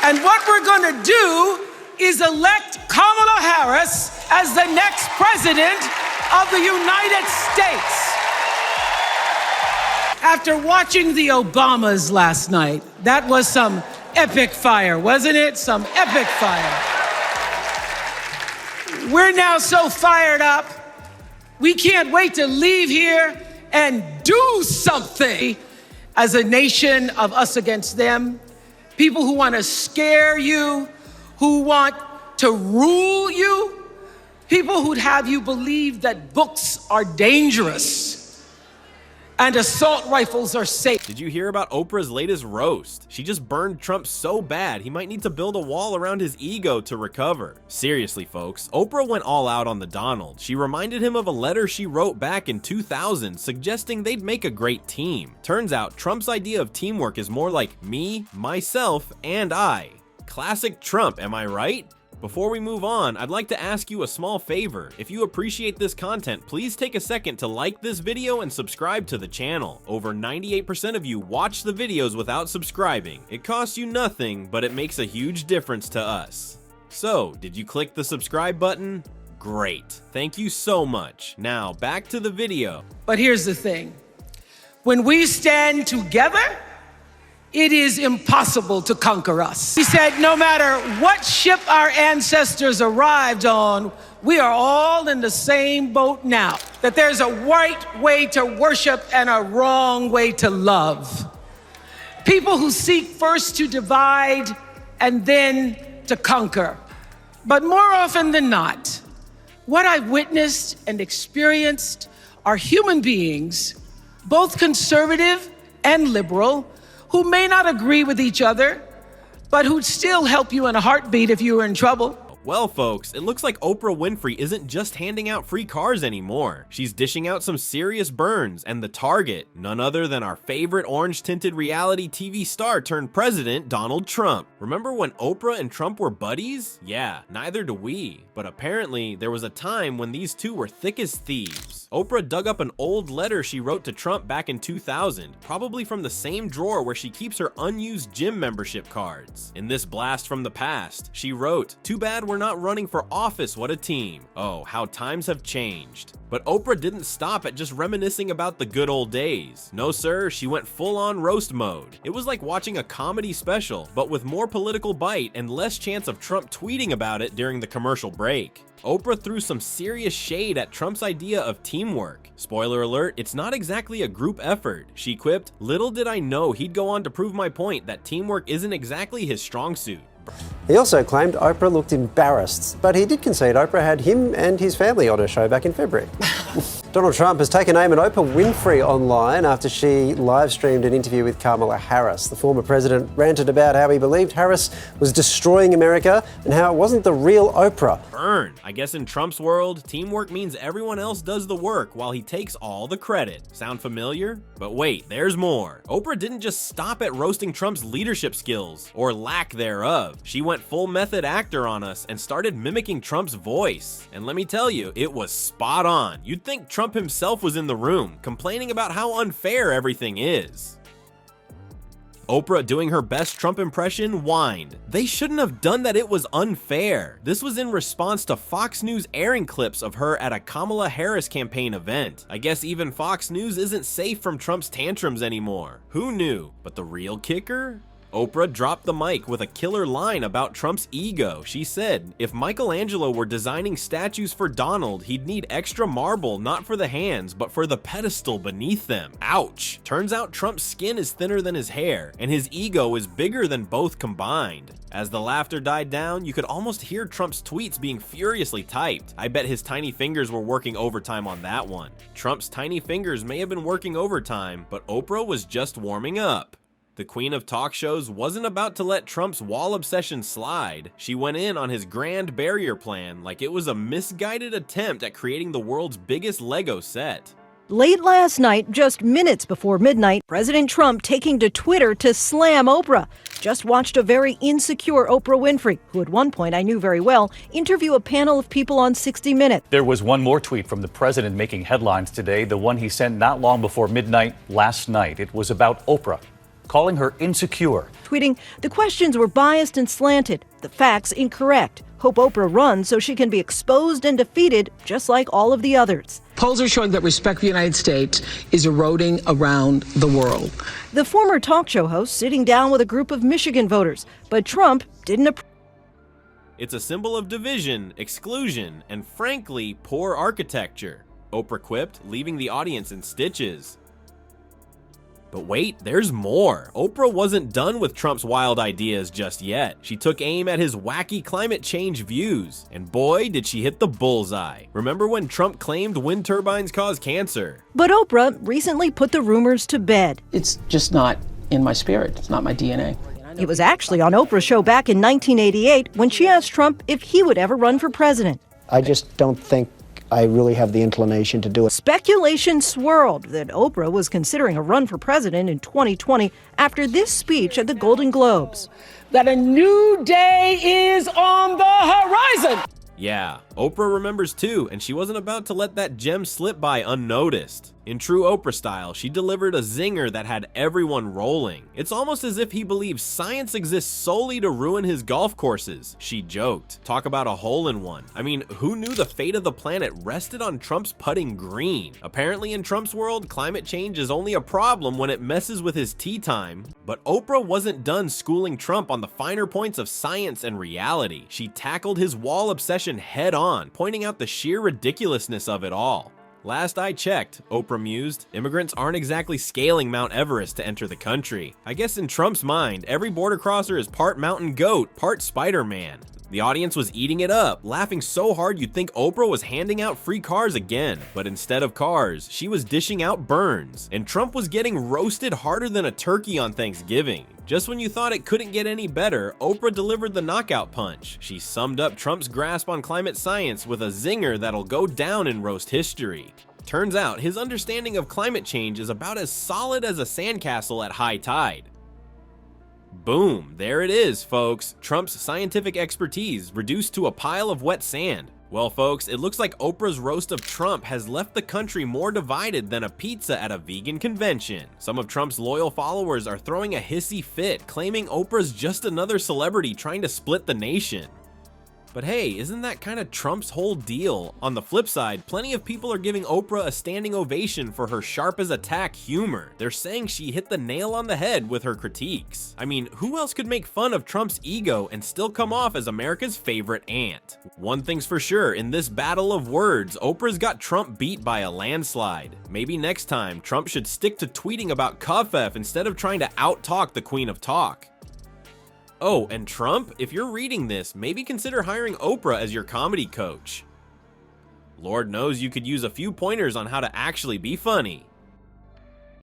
And what we're going to do is elect Kamala Harris as the next president of the United States. After watching the Obamas last night, that was some epic fire, wasn't it? Some epic fire. We're now so fired up, we can't wait to leave here and do something as a nation of us against them. People who want to scare you, who want to rule you, people who'd have you believe that books are dangerous and assault rifles are safe. Did you hear about Oprah's latest roast? She just burned Trump so bad he might need to build a wall around his ego to recover. Seriously, folks, Oprah went all out on the Donald. She reminded him of a letter she wrote back in 2000 suggesting they'd make a great team. Turns out Trump's idea of teamwork is more like me, myself, and I. Classic Trump, am I right? Before we move on, I'd like to ask you a small favor. If you appreciate this content, please take a second to like this video and subscribe to the channel. Over 98% of you watch the videos without subscribing. It costs you nothing, but it makes a huge difference to us. So, did you click the subscribe button? Great. Thank you so much. Now, back to the video. But here's the thing. When we stand together, it is impossible to conquer us. He said, no matter what ship our ancestors arrived on, we are all in the same boat now. That there's a right way to worship and a wrong way to love. People who seek first to divide and then to conquer. But more often than not, what I've witnessed and experienced are human beings, both conservative and liberal, who may not agree with each other, but who'd still help you in a heartbeat if you were in trouble. Well, folks, it looks like Oprah Winfrey isn't just handing out free cars anymore. She's dishing out some serious burns, and the target, none other than our favorite orange-tinted reality TV star turned president, Donald Trump. Remember when Oprah and Trump were buddies? Yeah, neither do we. But apparently, there was a time when these two were thick as thieves. Oprah dug up an old letter she wrote to Trump back in 2000, probably from the same drawer where she keeps her unused gym membership cards. In this blast from the past, she wrote, "Too bad we're not running for office, what a team. Oh, how times have changed." But Oprah didn't stop at just reminiscing about the good old days. No sir, she went full-on roast mode. It was like watching a comedy special, but with more political bite and less chance of Trump tweeting about it during the commercial break. Oprah threw some serious shade at Trump's idea of teamwork. Spoiler alert, it's not exactly a group effort. She quipped, "Little did I know he'd go on to prove my point that teamwork isn't exactly his strong suit." He also claimed Oprah looked embarrassed, but he did concede Oprah had him and his family on her show back in February. Donald Trump has taken aim at Oprah Winfrey online after she live-streamed an interview with Kamala Harris. The former president ranted about how he believed Harris was destroying America and how it wasn't the real Oprah. Burn. I guess in Trump's world, teamwork means everyone else does the work while he takes all the credit. Sound familiar? But wait, there's more. Oprah didn't just stop at roasting Trump's leadership skills, or lack thereof. She went full method actor on us and started mimicking Trump's voice. And let me tell you, it was spot on. You'd think Trump himself was in the room, complaining about how unfair everything is. Oprah, doing her best Trump impression, whined. They shouldn't have done that, it was unfair. This was in response to Fox News airing clips of her at a Kamala Harris campaign event. I guess even Fox News isn't safe from Trump's tantrums anymore. Who knew? But the real kicker? Oprah dropped the mic with a killer line about Trump's ego. She said, if Michelangelo were designing statues for Donald, he'd need extra marble not for the hands, but for the pedestal beneath them. Ouch. Turns out Trump's skin is thinner than his hair, and his ego is bigger than both combined. As the laughter died down, you could almost hear Trump's tweets being furiously typed. I bet his tiny fingers were working overtime on that one. Trump's tiny fingers may have been working overtime, but Oprah was just warming up. The queen of talk shows wasn't about to let Trump's wall obsession slide. She went in on his grand barrier plan like it was a misguided attempt at creating the world's biggest Lego set. Late last night, just minutes before midnight, President Trump taking to Twitter to slam Oprah. Just watched a very insecure Oprah Winfrey, who at one point I knew very well, interview a panel of people on 60 Minutes. There was one more tweet from the president making headlines today, the one he sent not long before midnight last night. It was about Oprah. calling her insecure. Tweeting, "The questions were biased and slanted, the facts incorrect. Hope Oprah runs so she can be exposed and defeated just like all of the others." Polls are showing that respect for the United States is eroding around the world. The former talk show host sitting down with a group of Michigan voters, but Trump didn't approve. It's a symbol of division, exclusion, and frankly, poor architecture. Oprah quipped, leaving the audience in stitches. But wait, there's more. Oprah wasn't done with Trump's wild ideas just yet. She took aim at his wacky climate change views, and boy, did she hit the bullseye. Remember when Trump claimed wind turbines cause cancer? But Oprah recently put the rumors to bed. It's just not in my spirit. It's not my DNA. It was actually on Oprah's show back in 1988 when she asked Trump if he would ever run for president. I just don't think I really have the inclination to do it. Speculation swirled that Oprah was considering a run for president in 2020 after this speech at the Golden Globes. That a new day is on the horizon. Yeah, Oprah remembers too, and she wasn't about to let that gem slip by unnoticed. In true Oprah style, she delivered a zinger that had everyone rolling. It's almost as if he believes science exists solely to ruin his golf courses, she joked. Talk about a hole-in-one. I mean, who knew the fate of the planet rested on Trump's putting green? Apparently in Trump's world, climate change is only a problem when it messes with his tea time. But Oprah wasn't done schooling Trump on the finer points of science and reality. She tackled his wall obsession head on, pointing out the sheer ridiculousness of it all. Last I checked, Oprah mused, immigrants aren't exactly scaling Mount Everest to enter the country. I guess in Trump's mind, every border crosser is part mountain goat, part Spider-Man. The audience was eating it up, laughing so hard you'd think Oprah was handing out free cars again. But instead of cars, she was dishing out burns. And Trump was getting roasted harder than a turkey on Thanksgiving. Just when you thought it couldn't get any better, Oprah delivered the knockout punch. She summed up Trump's grasp on climate science with a zinger that'll go down in roast history. Turns out, his understanding of climate change is about as solid as a sandcastle at high tide. Boom, there it is, folks. Trump's scientific expertise reduced to a pile of wet sand. Well, folks, it looks like Oprah's roast of Trump has left the country more divided than a pizza at a vegan convention. Some of Trump's loyal followers are throwing a hissy fit, claiming Oprah's just another celebrity trying to split the nation. But hey, isn't that kind of Trump's whole deal? On the flip side, plenty of people are giving Oprah a standing ovation for her sharp as a tack humor. They're saying she hit the nail on the head with her critiques. I mean, who else could make fun of Trump's ego and still come off as America's favorite aunt? One thing's for sure, in this battle of words, Oprah's got Trump beat by a landslide. Maybe next time, Trump should stick to tweeting about Kafef instead of trying to out-talk the Queen of Talk. Oh, and Trump, if you're reading this, maybe consider hiring Oprah as your comedy coach. Lord knows you could use a few pointers on how to actually be funny.